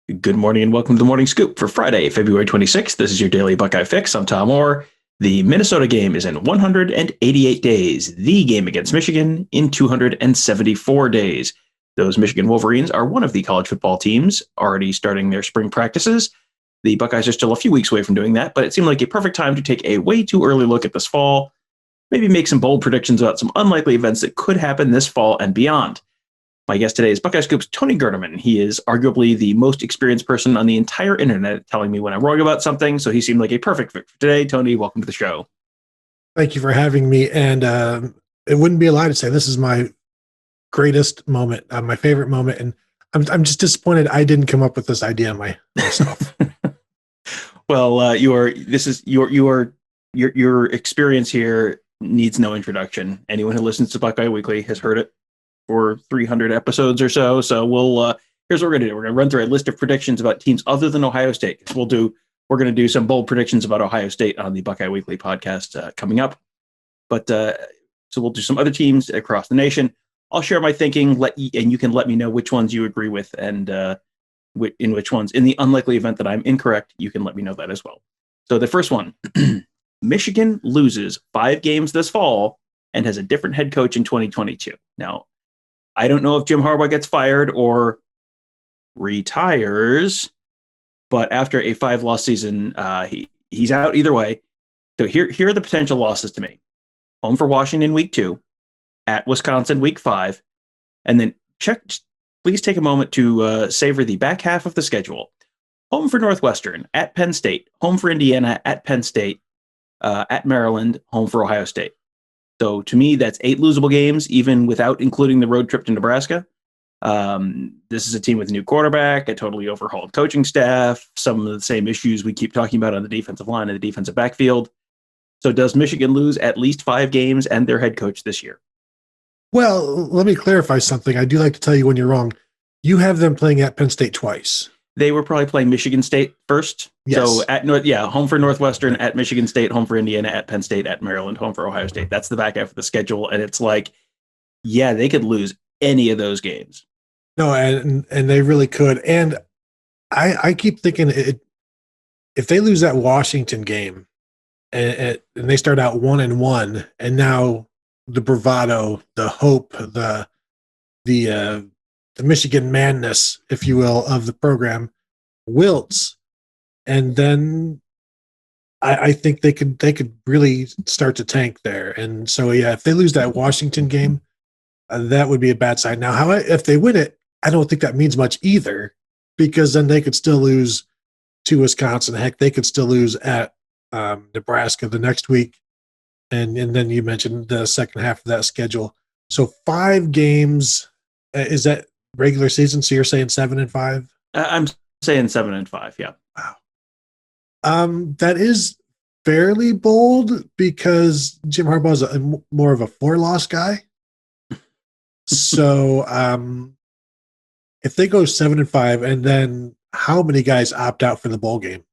Good morning and welcome to the Morning Scoop for Friday, February 26th. This is your daily Buckeye fix. I'm Tom Orr. The Minnesota game is in 188 days. The game against Michigan in 274 days. Those Michigan Wolverines are one of the college football teams already starting their spring practices. The Buckeyes are still a few weeks away from doing that, but it seemed like a perfect time to take a way too early look at this fall, maybe make some bold predictions about some unlikely events that could happen this fall and beyond. My guest today is Buckeye Scoop's Tony Gerdeman. He is arguably the most experienced person on the entire internet telling me when I'm wrong about something, so he seemed like a perfect fit for today. Tony, welcome to the show. Thank you for having me. And it wouldn't be a lie to say this is my greatest moment, my favorite moment. And I'm just disappointed I didn't come up with this idea myself. Well, your experience here needs no introduction. Anyone who listens to Buckeye Weekly has heard it for 300 episodes or so. So here's what we're going to do. We're going to run through a list of predictions about teams other than Ohio State. We're going to do some bold predictions about Ohio State on the Buckeye Weekly podcast coming up. But so we'll do some other teams across the nation. I'll share my thinking, and you can let me know which ones you agree with and in which ones. In the unlikely event that I'm incorrect, you can let me know that as well. So the first one, Michigan loses 5 games this fall and has a different head coach in 2022. Now, I don't know if Jim Harbaugh gets fired or retires, but after a 5-loss season, he's out either way. So here are the potential losses to me. Home for Washington week 2, at Wisconsin week 5, and then please take a moment to savor the back half of the schedule. Home for Northwestern, at Penn State, home for Indiana, at Penn State, at Maryland, home for Ohio State. So to me, that's 8 losable games, even without including the road trip to Nebraska. This is a team with a new quarterback, a totally overhauled coaching staff, some of the same issues we keep talking about on the defensive line and the defensive backfield. So does Michigan lose at least 5 games and their head coach this year? Well, let me clarify something. I do like to tell you when you're wrong. You have them playing at Penn State twice. They were probably playing Michigan State first. Yes. So home for Northwestern, at Michigan State, home for Indiana, at Penn State, at Maryland, home for Ohio State. That's the back half of the schedule. And it's like, yeah, they could lose any of those games. No, and they really could. And I keep thinking if they lose that Washington game and they start out 1-1, and now the bravado, the hope, the Michigan madness, if you will, of the program wilts, and then I think they could really start to tank there. And so, yeah, if they lose that Washington game, that would be a bad sign. Now, if they win it, I don't think that means much either, because then they could still lose to Wisconsin. Heck, they could still lose at Nebraska the next week. And then you mentioned the second half of that schedule. So 5 games, is that regular season? So you're saying 7-5? I'm saying 7-5. Yeah. Wow. That is fairly bold because Jim Harbaugh is more of a 4-loss guy. So if they go 7-5, and then how many guys opt out for the bowl game?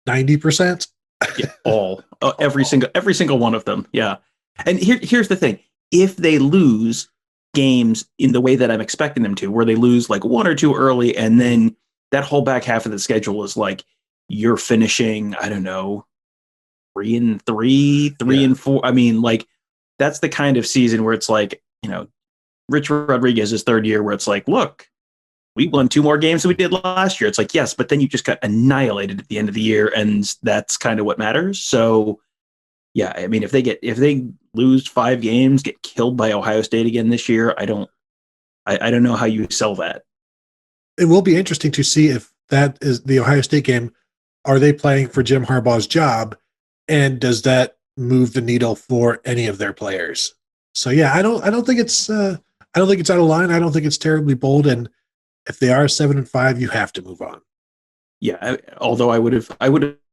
90%? Yeah, every single one of them. Yeah. And here's the thing. If they lose games in the way that I'm expecting them to, where they lose like 1 or 2 early, and then that whole back half of the schedule is like you're finishing, I don't know, 3-3, 3-4. I mean, like that's the kind of season where it's like, Rich Rodriguez's third year, where it's like, look, we won 2 more games than we did last year. It's like, yes, but then you just got annihilated at the end of the year, and that's kind of what matters. So, yeah, I mean, if they lose 5 games, get killed by Ohio State again this year, I don't know how you sell that. It will be interesting to see if that is the Ohio State game. Are they playing for Jim Harbaugh's job, and does that move the needle for any of their players? So, yeah, I don't think it's out of line. I don't think it's terribly bold, and if they are 7-5, you have to move on. Yeah, although I would have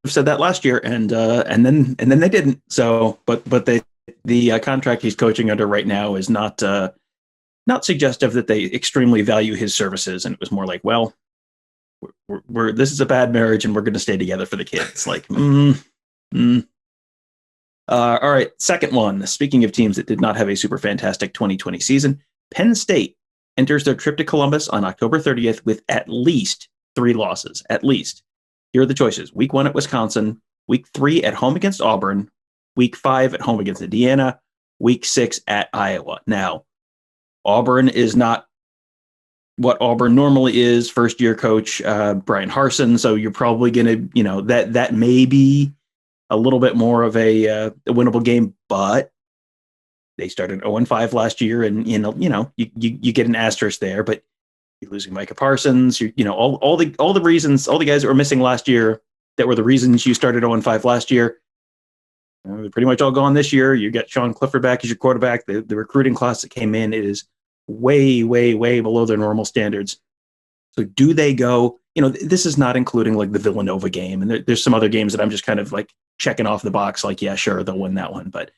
said that last year, and then they didn't. So, but the contract he's coaching under right now is not suggestive that they extremely value his services, and it was more like, well, this is a bad marriage, and we're going to stay together for the kids. Like, all right, second one. Speaking of teams that did not have a super fantastic 2020 season, Penn State enters their trip to Columbus on October 30th with at least 3 losses, at least. Here are the choices. Week 1 at Wisconsin, Week 3 at home against Auburn, Week 5 at home against Indiana, Week 6 at Iowa. Now, Auburn is not what Auburn normally is. First-year coach Brian Harsin, so you're probably going to, that may be a little bit more of a winnable game, but they started 0-5 last year, and you get an asterisk there. But you're losing Micah Parsons, all the reasons, all the guys that were missing last year that were the reasons you started 0-5 last year. They're pretty much all gone this year. You got Sean Clifford back as your quarterback. The recruiting class that came in is way, way, way below their normal standards. So do they go? This is not including like the Villanova game, and there's some other games that I'm just kind of like checking off the box. Like, yeah, sure, they'll win that one, but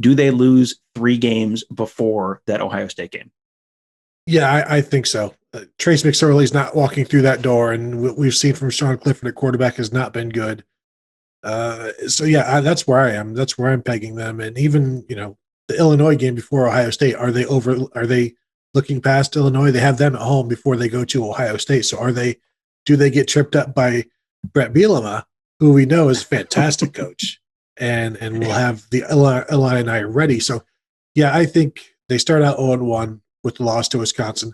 do they lose 3 games before that Ohio State game? Yeah, I think so. Trace McSorley's not walking through that door, and what we've seen from Sean Clifford at quarterback has not been good. So yeah, that's where I am. That's where I'm pegging them. And even the Illinois game before Ohio State, are they looking past Illinois? They have them at home before they go to Ohio State. So do they get tripped up by Brett Bielema, who we know is a fantastic coach, and will have the Illini ready? So yeah, I think they start out 0-1 with the loss to Wisconsin.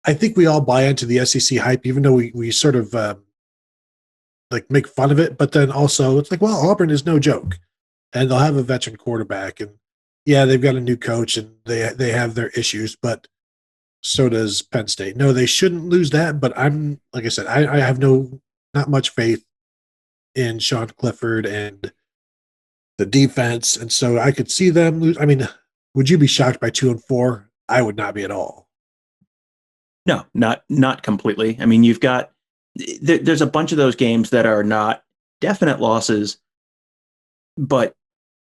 I think we all buy into the SEC hype, even though we sort of make fun of it. But then also it's like, well, Auburn is no joke, and they'll have a veteran quarterback, and yeah, they've got a new coach, and they have their issues, but so does Penn State. No, they shouldn't lose that. But like I said, I have not much faith in Sean Clifford and the defense, and so I could see them lose. I mean, would you be shocked by 2-4? I would not be at all. No, not completely. I mean, you've got there's a bunch of those games that are not definite losses, but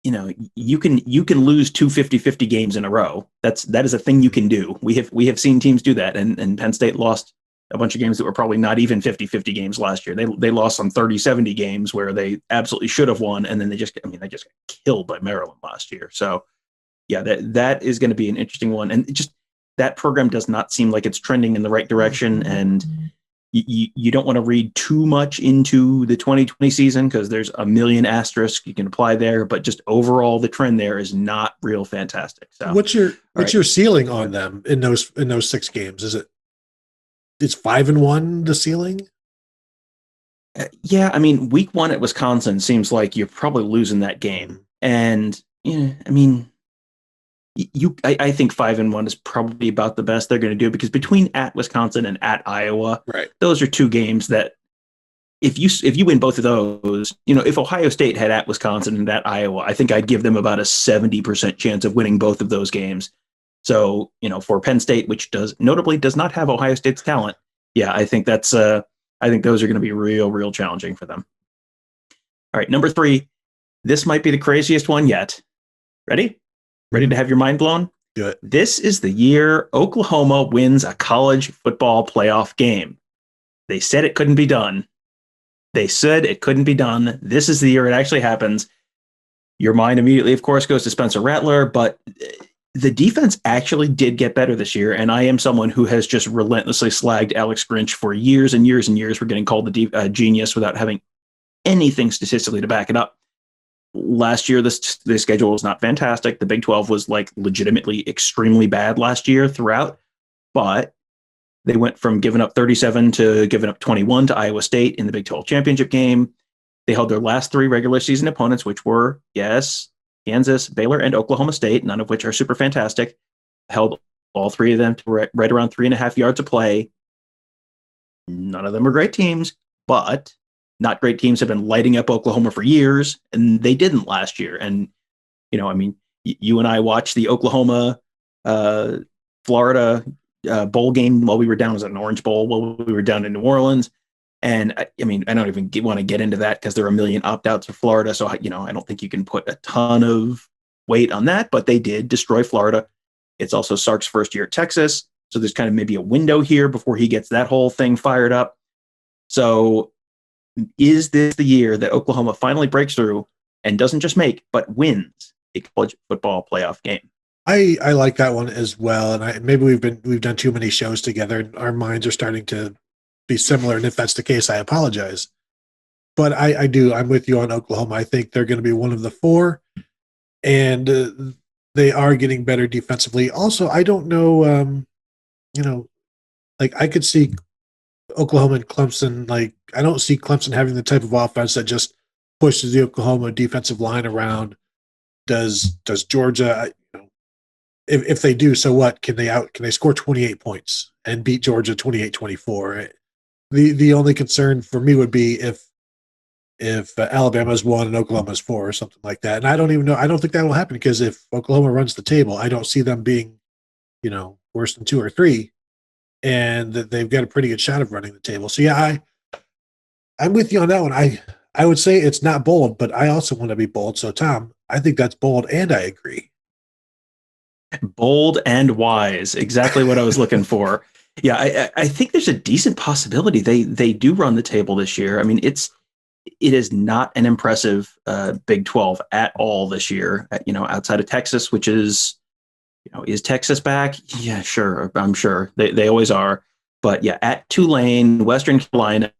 you can lose 2 50-50 games in a row. That is a thing you can do. We have seen teams do that, and Penn State lost a bunch of games that were probably not even 50-50 games last year. They lost some 30-70 games where they absolutely should have won, and then they just got killed by Maryland last year. So yeah, that is going to be an interesting one, and just that program does not seem like it's trending in the right direction, and you don't want to read too much into the 2020 season because there's a million asterisks you can apply there, but just overall the trend there is not real fantastic. So what's your ceiling on them in those 6 games? It's 5-1 the ceiling? Yeah, I mean, week 1 at Wisconsin seems like you're probably losing that game, and I mean, I think 5-1 is probably about the best they're going to do, because between at Wisconsin and at Iowa, right, those are 2 games that if you win both of those, if Ohio State had at Wisconsin and at Iowa, I think I'd give them about a 70% chance of winning both of those games. So, for Penn State, which notably does not have Ohio State's talent, yeah, I think those are going to be real challenging for them. All right, number 3, this might be the craziest one yet. Ready to have your mind blown? Good. This is the year Oklahoma wins a college football playoff game. They said it couldn't be done. This is the year it actually happens. Your mind immediately, of course, goes to Spencer Rattler, but the defense actually did get better this year, and I am someone who has just relentlessly slagged Alex Grinch for years and years and years for getting called the genius without having anything statistically to back it up. Last year, the schedule was not fantastic. The Big 12 was legitimately extremely bad last year throughout, but they went from giving up 37 to giving up 21 to Iowa State in the Big 12 championship game. They held their last 3 regular season opponents, which were, yes, Kansas, Baylor, and Oklahoma State, none of which are super fantastic. Held all 3 of them to right around 3.5 yards of play. None of them are great teams, but not great teams have been lighting up Oklahoma for years, and they didn't last year. And, you and I watched the Oklahoma Florida bowl game while we were down. It was an Orange Bowl while we were down in New Orleans. And I don't even want to get into that because there are a million opt-outs for Florida. So, I don't think you can put a ton of weight on that, but they did destroy Florida. It's also Sark's first year at Texas. So there's kind of maybe a window here before he gets that whole thing fired up. So is this the year that Oklahoma finally breaks through and doesn't just make, but wins a college football playoff game? I like that one as well. And maybe we've done too many shows together, and our minds are starting to be similar. And if that's the case, I apologize. But I'm with you on Oklahoma. I think they're going to be one of the four, and they are getting better defensively. Also, I don't know, like I could see Oklahoma and Clemson. Like I don't see Clemson having the type of offense that just pushes the Oklahoma defensive line around. Does Georgia? If they do, so what? Can they score 28 points and beat Georgia 28-24? The only concern for me would be if Alabama's 1 and Oklahoma's 4 or something like that. And I don't even know. I don't think that will happen because if Oklahoma runs the table, I don't see them being, worse than 2 or 3, and that they've got a pretty good shot of running the table. So yeah, I'm with you on that one. I would say it's not bold, but I also want to be bold. So Tom, I think that's bold, and I agree. Bold and wise, exactly what I was looking for. Yeah, I think there's a decent possibility they do run the table this year. I mean, it is not an impressive Big 12 at all this year. Outside of Texas, which is Texas back? Yeah, sure, I'm sure they always are. But yeah, at Tulane, Western Carolina,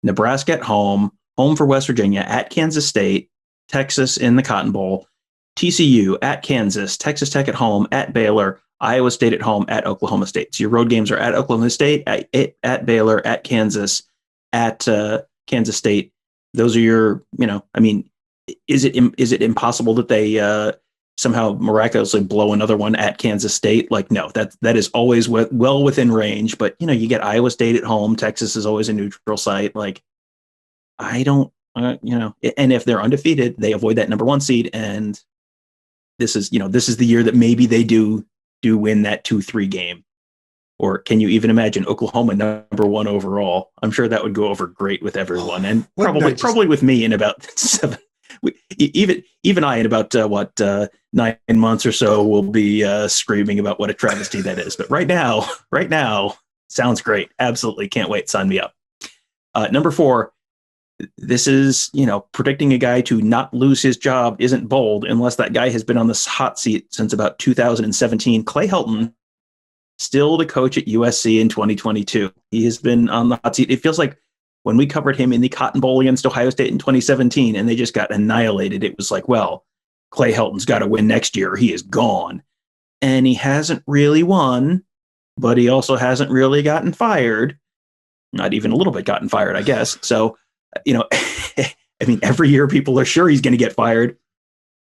Nebraska at home for West Virginia, at Kansas State, Texas in the Cotton Bowl, TCU at Kansas, Texas Tech at home, at Baylor, Iowa State at home, at Oklahoma State. So your road games are at Oklahoma State, at Baylor, at Kansas, at Kansas State. Those are your, is it impossible that they somehow miraculously blow another one at Kansas State? Like, no, that is always well within range. But, you get Iowa State at home. Texas is always a neutral site. Like, I don't, and if they're undefeated, they avoid that number 1 seed. And this is the year that maybe they do win that 2-3 game. Or can you even imagine Oklahoma number 1 overall? I'm sure that would go over great with everyone, and probably with me in about 7. Even I in about 9 months or so will be screaming about what a travesty that is. But right now, sounds great. Absolutely can't wait. Sign me up. Number 4. This is, predicting a guy to not lose his job isn't bold unless that guy has been on this hot seat since about 2017. Clay Helton, still the coach at USC in 2022. He has been on the hot seat. It feels like when we covered him in the Cotton Bowl against Ohio State in 2017 and they just got annihilated, it was like, well, Clay Helton's got to win next year. He is gone. And he hasn't really won, but he also hasn't really gotten fired. Not even a little bit gotten fired, I guess. So, every year people are sure he's going to get fired.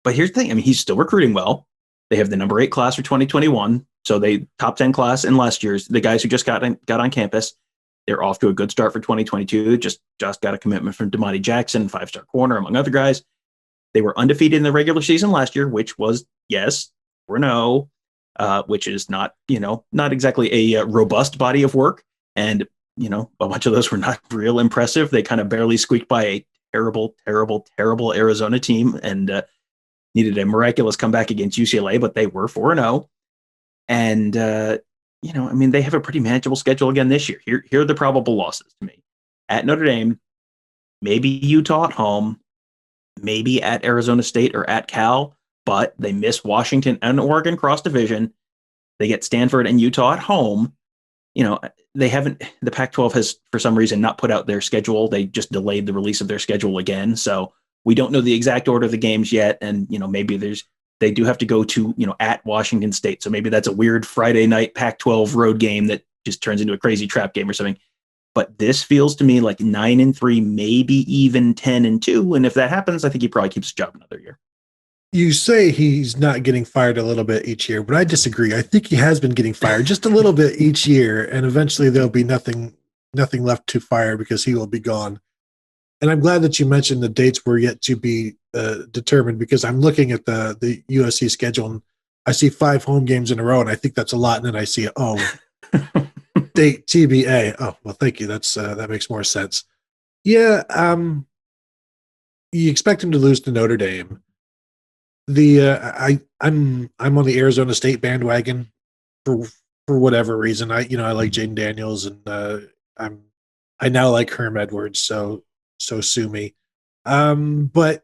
But here's the thing. He's still recruiting well. They have the number 8 class for 2021. So they top 10 class in last year's. The guys who just got on campus, they're off to a good start for 2022. Just got a commitment from Damani Jackson, 5-star corner, among other guys. They were undefeated in the regular season last year, which was yes or no, which is not exactly a robust body of work. And a bunch of those were not real impressive. They kind of barely squeaked by a terrible, terrible, terrible Arizona team and needed a miraculous comeback against UCLA, but they were 4-0. And, they have a pretty manageable schedule again this year. Here are the probable losses to me. At Notre Dame, maybe Utah at home, maybe at Arizona State or at Cal, but they miss Washington and Oregon cross division. They get Stanford and Utah at home. They haven't, the Pac-12 has, for some reason, not put out their schedule. They just delayed the release of their schedule again. So we don't know the exact order of the games yet. And, maybe they do have to go to, at Washington State. So maybe that's a weird Friday night Pac-12 road game that just turns into a crazy trap game or something. But this feels to me like 9-3, maybe even 10-2. And if that happens, I think he probably keeps his job another year. You say he's not getting fired a little bit each year, but I disagree. I think he has been getting fired just a little bit each year, and eventually there'll be nothing left to fire because he will be gone. And I'm glad that you mentioned the dates were yet to be determined, because I'm looking at the USC schedule and I see 5 home games in a row, and I think that's a lot. And then I see, date TBA. Oh, well, thank you. That makes more sense. Yeah, you expect him to lose to Notre Dame. I'm on the Arizona State bandwagon for whatever reason. I like Jaden Daniels, and I now like Herm Edwards, so sue me. But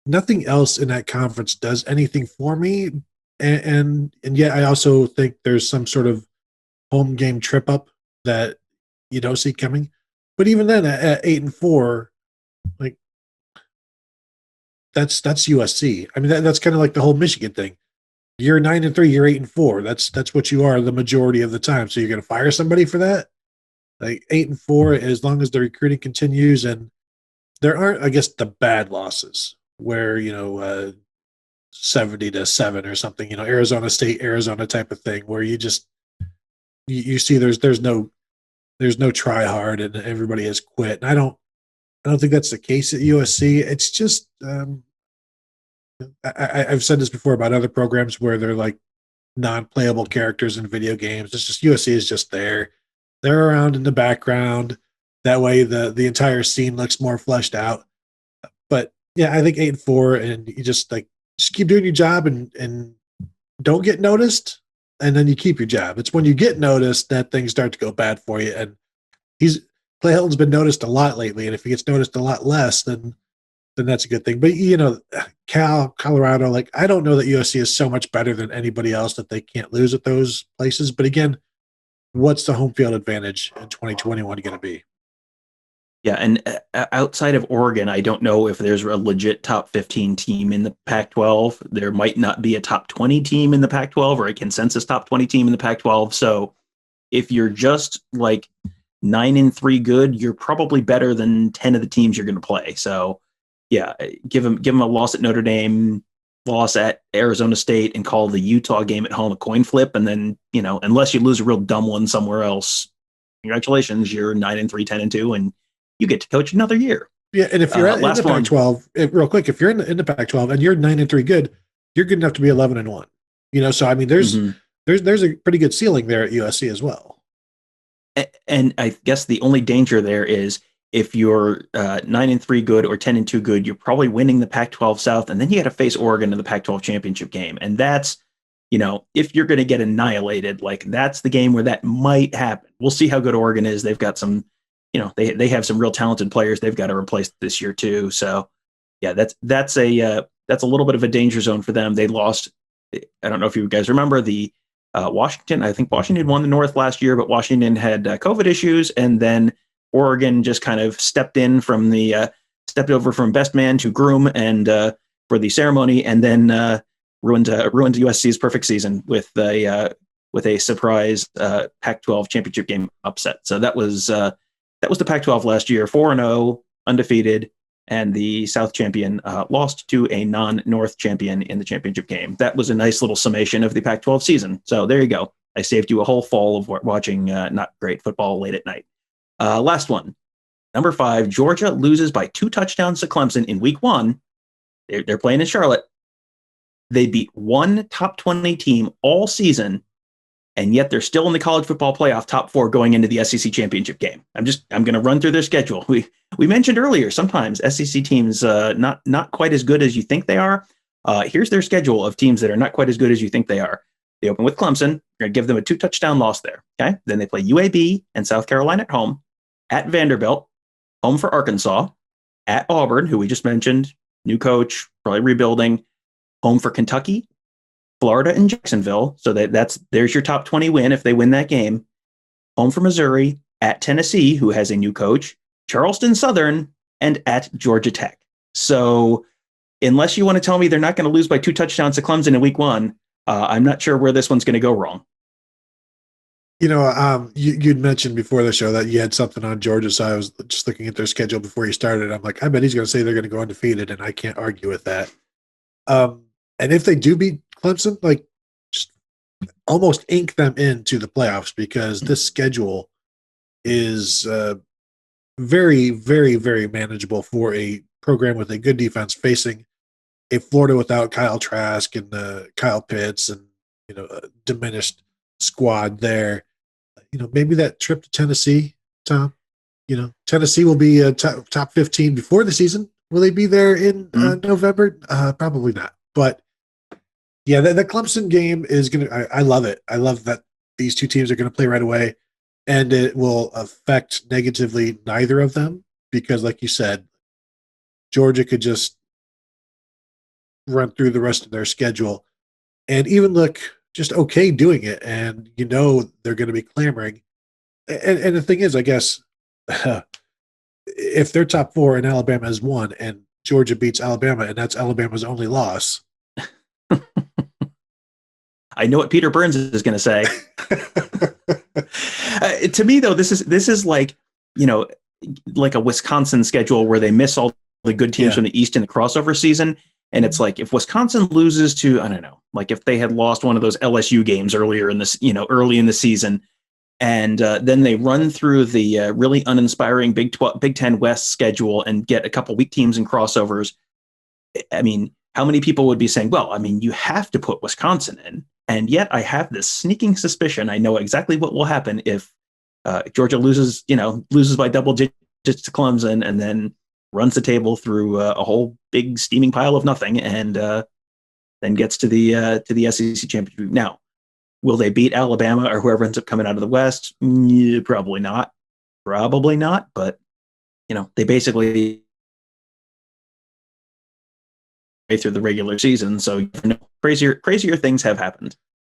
nothing else in that conference does anything for me, and yet I also think there's some sort of home game trip up that you don't see coming. But even then, at 8-4, like that's USC. I mean, that's kind of like the whole Michigan thing. You're 9-3, you're 8-4. That's what you are the majority of the time. So you're going to fire somebody for that? Like 8-4, as long as the recruiting continues, and there aren't, I guess, the bad losses where 70-7 or something. Arizona State, Arizona type of thing, where you just you see there's no try hard and everybody has quit. And I don't think that's the case at USC. It's just I've said this before about other programs where they're like non-playable characters in video games. It's just USC is just there. They're around in the background. That way the entire scene looks more fleshed out. But yeah, I think 8-4, and you just keep doing your job and don't get noticed, and then you keep your job. It's when you get noticed that things start to go bad for you. And Clay Helton's been noticed a lot lately, and if he gets noticed a lot less, then that's a good thing. But Colorado, I don't know that USC is so much better than anybody else that they can't lose at those places. But again, what's the home field advantage in 2021 going to be? Yeah, and outside of Oregon, I don't know if there's a legit top 15 team in the Pac-12. There might not be a top 20 team in the Pac-12 or a consensus top 20 team in the Pac-12. So if you're just 9-3 good, you're probably better than 10 of the teams you're going to play. So yeah, give them a loss at Notre Dame, loss at Arizona State, and call the Utah game at home a coin flip. And then, unless you lose a real dumb one somewhere else, congratulations, you're 9-3, 10-2, and you get to coach another year. Yeah, and if you're in the Pac-12, real quick, if you're in the Pac-12 and you're 9-3 good, you're good enough to be 11-1. So I mean, there's a pretty good ceiling there at USC as well. And I guess the only danger there is if you're 9-3 good or 10-2 good, you're probably winning the Pac-12 South, and then you got to face Oregon in the Pac-12 championship game, and that's if you're going to get annihilated, that's the game where that might happen. We'll see how good Oregon is. They've got some. They have some real talented players they've got to replace this year too. So yeah, that's a little bit of a danger zone for them. They lost. I don't know if you guys remember the Washington. I think Washington won the North last year, but Washington had COVID issues, and then Oregon just kind of stepped over from best man to groom and for the ceremony, and then ruined USC's perfect season with a surprise Pac-12 championship game upset. So that was the Pac-12 last year, 4-0, undefeated, and the South champion lost to a non-North champion in the championship game. That was a nice little summation of the Pac-12 season. So there you go. I saved you a whole fall of watching not great football late at night. Last one, number 5, Georgia loses by 2 touchdowns to Clemson in week 1. They're playing in Charlotte. They beat one top 20 team all season, and yet they're still in the college football playoff top 4 going into the SEC championship game. I'm going to run through their schedule. We mentioned earlier, sometimes SEC teams not quite as good as you think they are. Here's their schedule of teams that are not quite as good as you think they are. They open with Clemson. You're going to give them a 2 touchdown loss there. Okay. Then they play UAB and South Carolina at home, at Vanderbilt, home for Arkansas, at Auburn, who we just mentioned, new coach, probably rebuilding, home for Kentucky, Florida, and Jacksonville. So there's your top 20 win if they win that game. Home for Missouri, at Tennessee, who has a new coach, Charleston Southern, and at Georgia Tech. So unless you want to tell me they're not going to lose by 2 touchdowns to Clemson in week 1, I'm not sure where this one's going to go wrong. You'd mentioned before the show that you had something on Georgia, so I was just looking at their schedule before you started. I'm like, I bet he's going to say they're going to go undefeated, and I can't argue with that. And if they do beat Clemson, just almost ink them into the playoffs, because this schedule is very, very, very manageable for a program with a good defense facing a Florida without Kyle Trask and Kyle Pitts and a diminished squad there. Maybe that trip to Tennessee, Tom. Tennessee will be top 15 before the season. Will they be there in November? Probably not. But yeah, the Clemson game is going to, I love it. I love that these two teams are going to play right away, and it will affect negatively neither of them, because like you said, Georgia could just run through the rest of their schedule and even look just okay doing it. And they're going to be clamoring And the thing is, I guess, if they're top four and Alabama has won, and Georgia beats Alabama, and that's Alabama's only loss. I know what Peter Burns is going to say. To me, though, this is like, like a Wisconsin schedule where they miss all the good teams from the East in the crossover season. And it's like, if Wisconsin loses to, I don't know, like if they had lost one of those LSU games earlier in this, early in the season, and then they run through the really uninspiring Big Ten West schedule and get a couple weak teams in crossovers. I mean, how many people would be saying, well, I mean, you have to put Wisconsin in. And yet I have this sneaking suspicion. I know exactly what will happen if Georgia loses by double digits to Clemson and then runs the table through a whole big steaming pile of nothing and then gets to the SEC championship. Now, will they beat Alabama or whoever ends up coming out of the West? Probably not. But, they basically through the regular season. So crazier things have happened.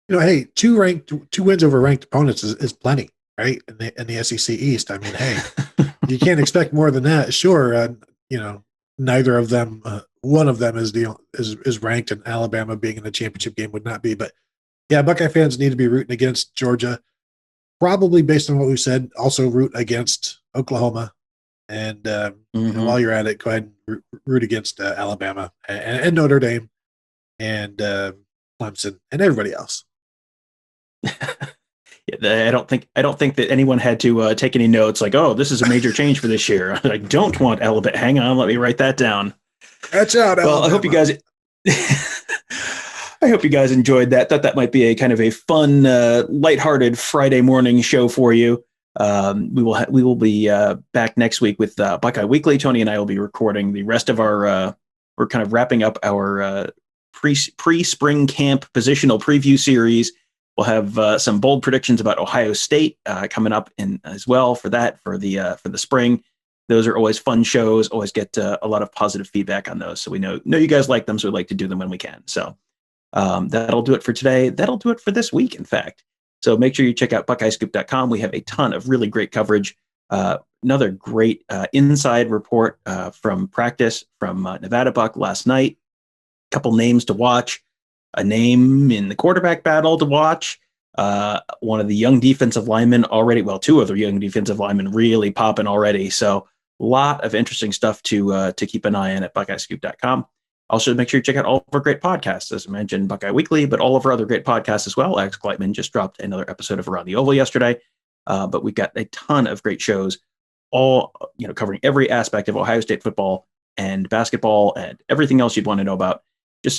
Hey, two wins over ranked opponents is plenty, right? In the SEC East. I mean, hey, you can't expect more than that. Sure, neither of them, one of them is ranked, and Alabama being in the championship game would not be. But yeah, Buckeye fans need to be rooting against Georgia. Probably based on what we said, also root against Oklahoma. And while you're at it, go ahead and root against Alabama and Notre Dame and Clemson and everybody else. I don't think that anyone had to take any notes like, oh, this is a major change for this year. I don't want Alabama. Hang on, let me write that down. Watch out, Alabama. Well, I hope you guys enjoyed that. Thought that might be a kind of a fun, lighthearted Friday morning show for you. We will be back next week with Buckeye Weekly. Tony and I will be recording the rest of our. We're kind of wrapping up our pre-spring camp positional preview series. We'll have some bold predictions about Ohio State coming up in as well for the spring. Those are always fun shows. Always get a lot of positive feedback on those. So we know you guys like them, so we like to do them when we can. So that'll do it for today. That'll do it for this week, in fact. So make sure you check out BuckeyeScoop.com. We have a ton of really great coverage. Another great inside report from practice from Nevada Buck last night. A couple names to watch. A name in the quarterback battle to watch. One of the young defensive linemen already. Well, two of the young defensive linemen really popping already. So a lot of interesting stuff to keep an eye on at BuckeyeScoop.com. Also, make sure you check out all of our great podcasts. As I mentioned, Buckeye Weekly, but all of our other great podcasts as well. Alex Gleitman just dropped another episode of Around the Oval yesterday. But we've got a ton of great shows, all covering every aspect of Ohio State football and basketball and everything else you'd want to know about.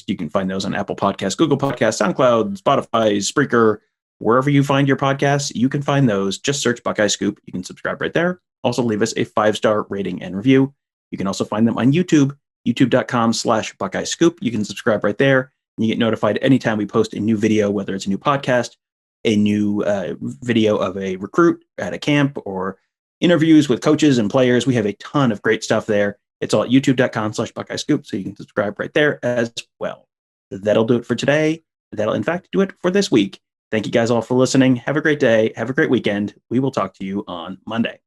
You can find those on Apple Podcasts, Google Podcasts, SoundCloud, Spotify, Spreaker, wherever you find your podcasts, you can find those. Just search Buckeye Scoop. You can subscribe right there. Also leave us a 5-star rating and review. You can also find them on YouTube, youtube.com/Buckeye Scoop. You can subscribe right there. And you get notified anytime we post a new video, whether it's a new podcast, a new video of a recruit at a camp, or interviews with coaches and players. We have a ton of great stuff there. It's all at youtube.com/Buckeye Scoop, so you can subscribe right there as well. That'll do it for today. That'll, in fact, do it for this week. Thank you guys all for listening. Have a great day. Have a great weekend. We will talk to you on Monday.